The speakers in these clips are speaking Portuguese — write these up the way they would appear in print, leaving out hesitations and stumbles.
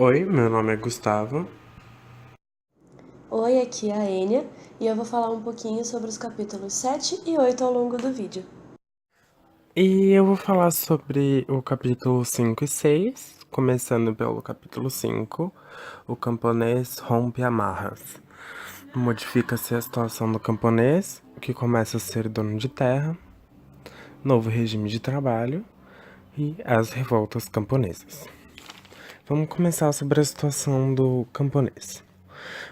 Oi, meu nome é Gustavo. Oi, aqui é a Enia e eu vou falar um pouquinho sobre os capítulos 7 e 8 ao longo do vídeo. E eu vou falar sobre o capítulo 5 e 6, começando pelo capítulo 5. O camponês rompe amarras. Modifica-se a situação do camponês, que começa a ser dono de terra, novo regime de trabalho e as revoltas camponesas. Vamos começar sobre a situação do camponês.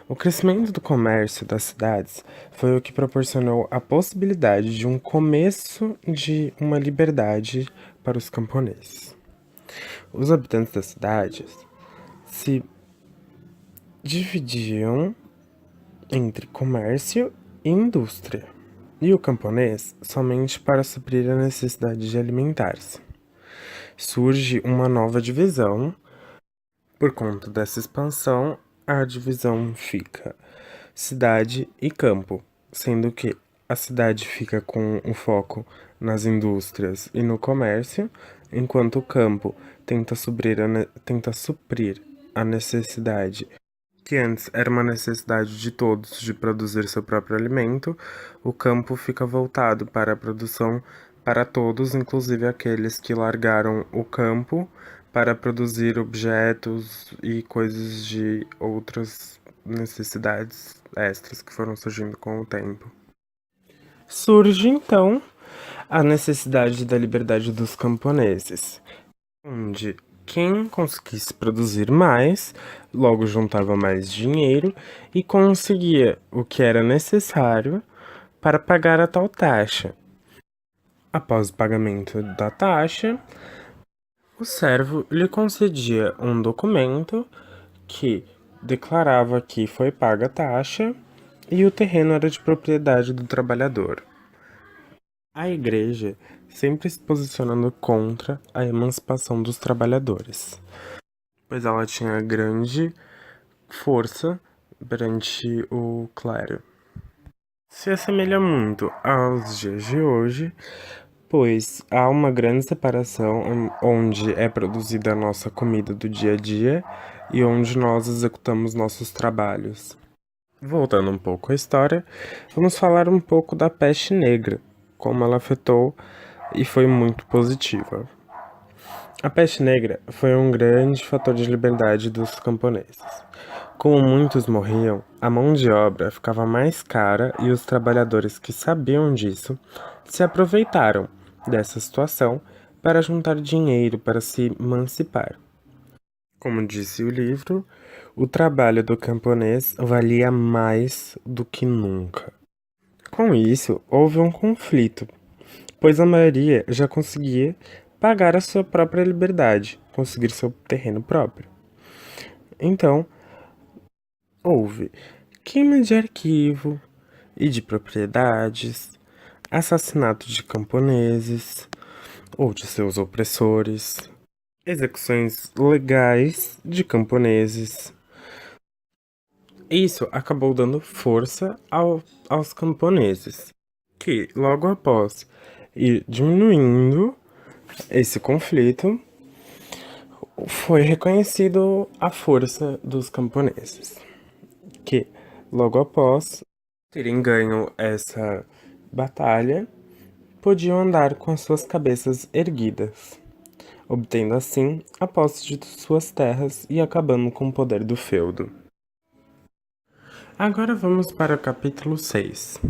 O crescimento do comércio das cidades foi o que proporcionou a possibilidade de um começo de uma liberdade para os camponeses. Os habitantes das cidades se dividiam entre comércio e indústria, e o camponês somente para suprir a necessidade de alimentar-se. Surge uma nova divisão. Por conta dessa expansão, a divisão fica cidade e campo, sendo que a cidade fica com o foco nas indústrias e no comércio, enquanto o campo tenta suprir a necessidade, que antes era uma necessidade de todos de produzir seu próprio alimento. O campo fica voltado para a produção para todos, inclusive aqueles que largaram o campo para produzir objetos e coisas de outras necessidades extras que foram surgindo com o tempo. Surge então a necessidade da liberdade dos camponeses, onde quem conseguisse produzir mais, logo juntava mais dinheiro e conseguia o que era necessário para pagar a tal taxa. Após o pagamento da taxa, o servo lhe concedia um documento que declarava que foi paga a taxa e o terreno era de propriedade do trabalhador. A Igreja sempre se posicionando contra a emancipação dos trabalhadores, pois ela tinha grande força perante o clero. Se assemelha muito aos dias de hoje, pois há uma grande separação onde é produzida a nossa comida do dia a dia e onde nós executamos nossos trabalhos. Voltando um pouco à história, vamos falar um pouco da peste negra, como ela afetou e foi muito positiva. A peste negra foi um grande fator de liberdade dos camponeses. Como muitos morriam, a mão de obra ficava mais cara e os trabalhadores que sabiam disso se aproveitaram dessa situação para juntar dinheiro para se emancipar. Como disse o livro, o trabalho do camponês valia mais do que nunca. Com isso, houve um conflito, pois a maioria já conseguia pagar a sua própria liberdade, conseguir seu terreno próprio. Então, houve queima de arquivo e de propriedades, assassinato de camponeses ou de seus opressores, execuções legais de camponeses. Isso acabou dando força aos camponeses, que logo após ir diminuindo esse conflito, foi reconhecido a força dos camponeses, que logo após terem ganho essa batalha, podiam andar com as suas cabeças erguidas, obtendo assim a posse de suas terras e acabando com o poder do feudo. Agora vamos para o capítulo 6.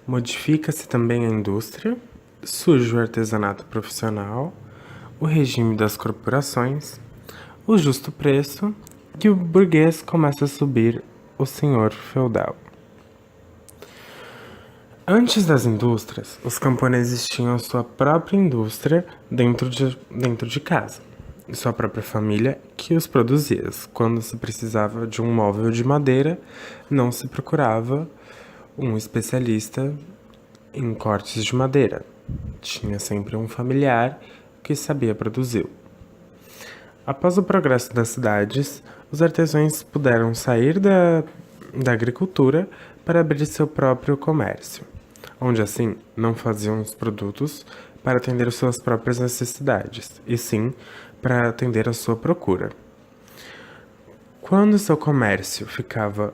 Modifica-se também a indústria, surge o artesanato profissional, o regime das corporações, o justo preço e o burguês começa a subir o senhor feudal. Antes das indústrias, os camponeses tinham sua própria indústria dentro de casa, e sua própria família que os produzia. Quando se precisava de um móvel de madeira, não se procurava um especialista em cortes de madeira. Tinha sempre um familiar que sabia produzi-lo. Após o progresso das cidades, os artesãos puderam sair da agricultura para abrir seu próprio comércio, onde assim não faziam os produtos para atender suas próprias necessidades, e sim para atender a sua procura. Quando seu comércio ficava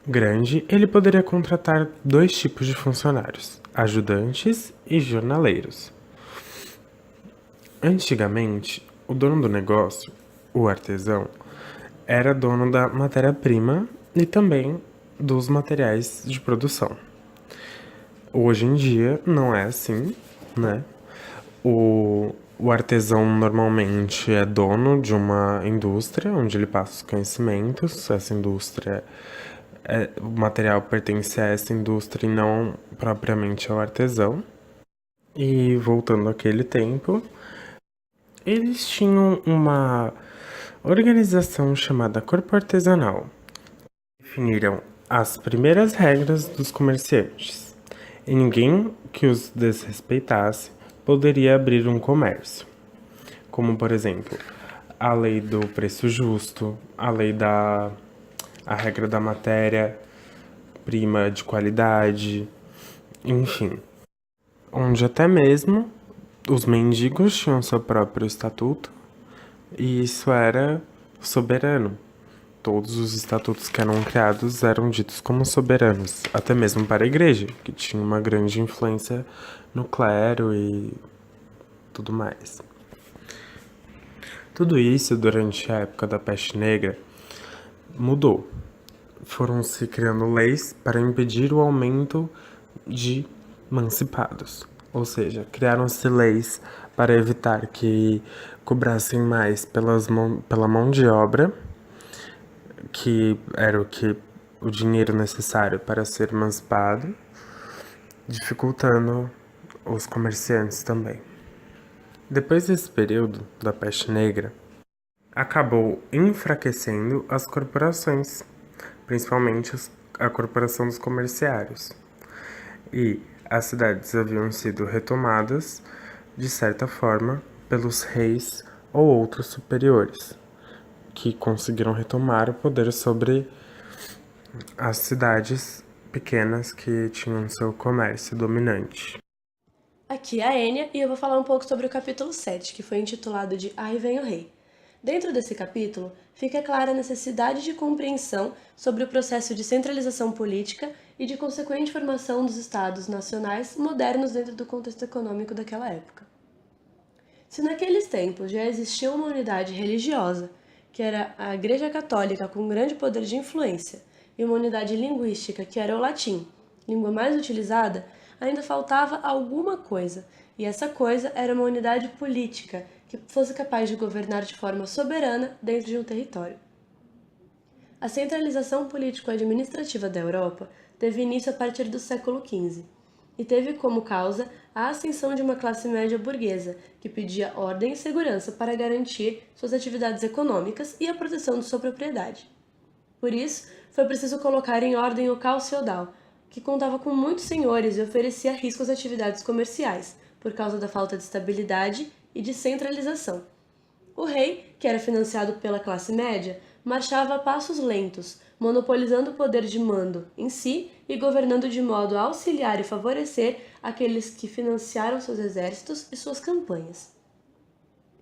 grande, ele poderia contratar dois tipos de funcionários: ajudantes e jornaleiros. Antigamente, o dono do negócio, o artesão, era dono da matéria-prima e também dos materiais de produção. Hoje em dia não é assim, né? O artesão normalmente é dono de uma indústria onde ele passa os conhecimentos. Essa indústria, o material pertence a essa indústria e não propriamente ao artesão. E voltando àquele tempo, eles tinham uma organização chamada Corpo Artesanal. Definiram as primeiras regras dos comerciantes, e ninguém que os desrespeitasse poderia abrir um comércio. Como, por exemplo, a lei do preço justo, a regra da matéria-prima de qualidade, enfim. Onde até mesmo os mendigos tinham seu próprio estatuto, e isso era soberano. Todos os estatutos que eram criados eram ditos como soberanos, até mesmo para a igreja, que tinha uma grande influência no clero e tudo mais. Tudo isso, durante a época da Peste Negra, mudou. Foram se criando leis para impedir o aumento de emancipados. Ou seja, criaram-se leis para evitar que cobrassem mais pela mão de obra, que era o dinheiro necessário para ser emancipado, dificultando os comerciantes também. Depois desse período da Peste Negra, acabou enfraquecendo as corporações, principalmente a corporação dos comerciários. E as cidades haviam sido retomadas, de certa forma, pelos reis ou outros superiores, que conseguiram retomar o poder sobre as cidades pequenas que tinham seu comércio dominante. Aqui é a Enya e eu vou falar um pouco sobre o capítulo 7, que foi intitulado de Aí Vem o Rei. Dentro desse capítulo, fica clara a necessidade de compreensão sobre o processo de centralização política e de consequente formação dos estados nacionais modernos dentro do contexto econômico daquela época. Se naqueles tempos já existia uma unidade religiosa, que era a Igreja Católica com grande poder de influência, e uma unidade linguística, que era o latim, língua mais utilizada, ainda faltava alguma coisa, e essa coisa era uma unidade política que fosse capaz de governar de forma soberana dentro de um território. A centralização político-administrativa da Europa teve início a partir do século XV e teve como causa a ascensão de uma classe média burguesa que pedia ordem e segurança para garantir suas atividades econômicas e a proteção de sua propriedade. Por isso, foi preciso colocar em ordem o caos feudal, que contava com muitos senhores e oferecia risco às atividades comerciais, por causa da falta de estabilidade e de centralização. O rei, que era financiado pela classe média, marchava a passos lentos, monopolizando o poder de mando em si e governando de modo a auxiliar e favorecer aqueles que financiaram seus exércitos e suas campanhas.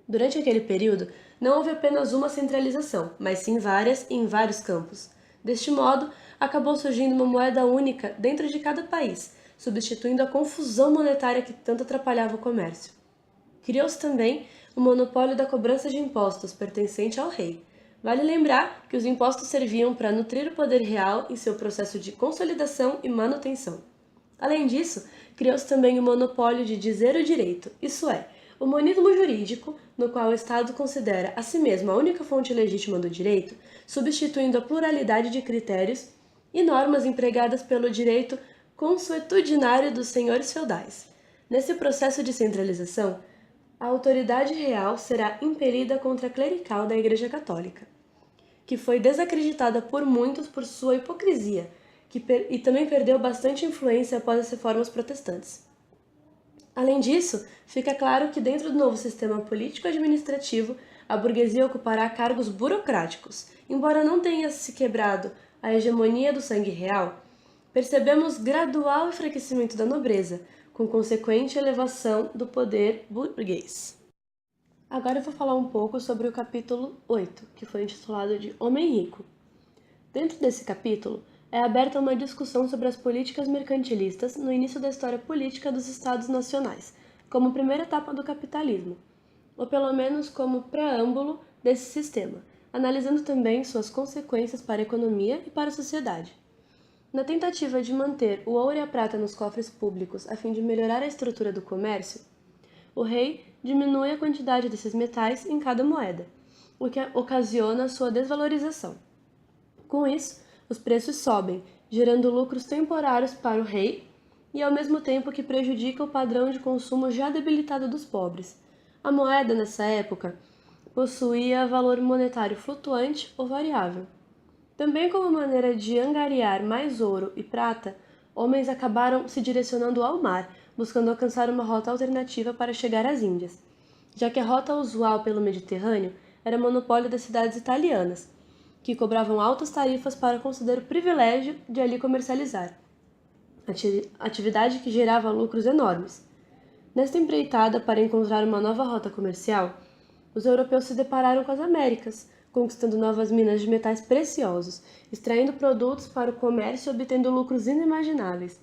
Durante aquele período, não houve apenas uma centralização, mas sim várias e em vários campos. Deste modo, acabou surgindo uma moeda única dentro de cada país, substituindo a confusão monetária que tanto atrapalhava o comércio. Criou-se também o monopólio da cobrança de impostos pertencente ao rei. Vale lembrar que os impostos serviam para nutrir o poder real em seu processo de consolidação e manutenção. Além disso, criou-se também o monopólio de dizer o direito, isso é, o monismo jurídico, no qual o Estado considera a si mesmo a única fonte legítima do direito, substituindo a pluralidade de critérios e normas empregadas pelo direito consuetudinário dos senhores feudais. Nesse processo de centralização, a autoridade real será impelida contra a clerical da Igreja Católica, que foi desacreditada por muitos por sua hipocrisia, e também perdeu bastante influência após as reformas protestantes. Além disso, fica claro que dentro do novo sistema político-administrativo, a burguesia ocupará cargos burocráticos. Embora não tenha se quebrado a hegemonia do sangue real, percebemos gradual enfraquecimento da nobreza, com consequente elevação do poder burguês. Agora eu vou falar um pouco sobre o capítulo 8, que foi intitulado de Homem Rico. Dentro desse capítulo, é aberta uma discussão sobre as políticas mercantilistas no início da história política dos Estados nacionais, como primeira etapa do capitalismo, ou pelo menos como preâmbulo desse sistema, analisando também suas consequências para a economia e para a sociedade. Na tentativa de manter o ouro e a prata nos cofres públicos a fim de melhorar a estrutura do comércio, o rei diminui a quantidade desses metais em cada moeda, o que ocasiona sua desvalorização. Com isso, os preços sobem, gerando lucros temporários para o rei e ao mesmo tempo que prejudica o padrão de consumo já debilitado dos pobres. A moeda, nessa época, possuía valor monetário flutuante ou variável. Também como maneira de angariar mais ouro e prata, homens acabaram se direcionando ao mar, buscando alcançar uma rota alternativa para chegar às Índias, já que a rota usual pelo Mediterrâneo era monopólio das cidades italianas, que cobravam altas tarifas para conceder o privilégio de ali comercializar, atividade que gerava lucros enormes. Nesta empreitada para encontrar uma nova rota comercial, os europeus se depararam com as Américas, conquistando novas minas de metais preciosos, extraindo produtos para o comércio e obtendo lucros inimagináveis,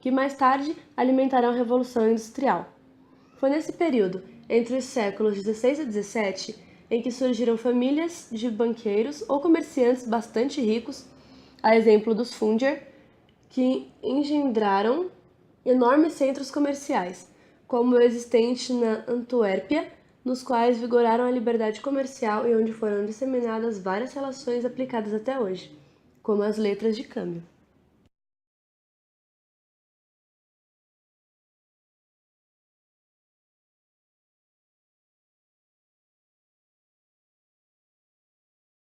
que mais tarde alimentarão a Revolução Industrial. Foi nesse período, entre os séculos 16 e 17, em que surgiram famílias de banqueiros ou comerciantes bastante ricos, a exemplo dos Fundier, que engendraram enormes centros comerciais, como o existente na Antuérpia, nos quais vigoraram a liberdade comercial e onde foram disseminadas várias relações aplicadas até hoje, como as letras de câmbio.